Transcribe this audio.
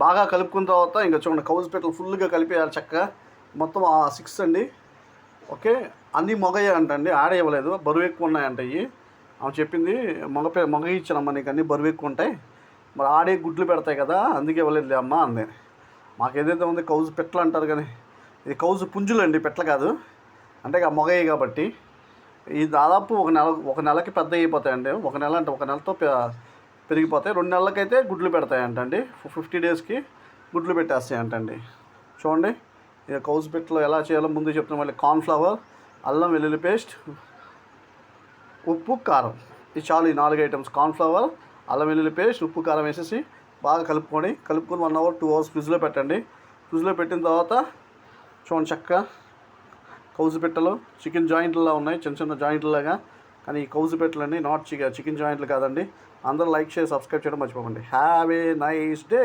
బాగా కలుపుకున్న తర్వాత ఇంకా చూడండి కౌజు పెట్టలు ఫుల్గా కలిపేయాలి చక్కగా. మొత్తం 6 అండి. ఓకే, అన్నీ మగయ్య అంటండి, ఆడ ఇవ్వలేదు, బరువు ఎక్కువ ఉన్నాయంట ఇవి. ఆమె చెప్పింది మగ ఇచ్చానమ్మా నీకు, అన్నీ బరువు ఎక్కువ ఉంటాయి, మరి ఆడే గుడ్లు పెడతాయి కదా అందుకే ఇవ్వలేదు అమ్మ అంది. మాకు ఏదైతే ఉంది కౌజు పెట్టలు అంటారు కానీ ఇది కౌజు పుంజులు అండి, పెట్టలు కాదు. అంటే ఇక మగయ్య కాబట్టి ఇది దాదాపు ఒక నెలకి పెద్ద అయిపోతాయండి. ఒక నెల అంటే ఒక నెలతో పెరిగిపోతాయి. 2 నెలలకైతే గుడ్లు పెడతాయంటండి. 50 డేస్కి గుడ్లు పెట్టేస్తాయంటండి. చూడండి ఇక కౌజు పెట్టలో ఎలా చేయాలో ముందు చెప్తున్నాం. మళ్ళీ కార్న్ఫ్లవర్, అల్లం వెల్లుల్లి పేస్ట్, ఉప్పు, కారం, ఇది చాలు. ఈ 4 ఐటమ్స్ కార్న్ఫ్లవర్, అల్లం వెల్లుల్లి పేస్ట్, ఉప్పు, కారం వేసేసి బాగా కలుపుకొని 1 అవర్ 2 అవర్స్ ఫ్రిడ్జ్లో పెట్టండి. ఫ్రిడ్జ్లో పెట్టిన తర్వాత చూడండి చక్కగా కౌజు పెట్టలు చికెన్ జాయింట్లా ఉన్నాయి, చిన్న చిన్న జాయింట్లాగా. కానీ ఈ కౌజు పెట్టలండి, నాట్ చికెన్ జాయింట్లు కాదండి. అందరూ లైక్ చేసి సబ్స్క్రైబ్ చేయడం మర్చిపోకండి. Have a nice day.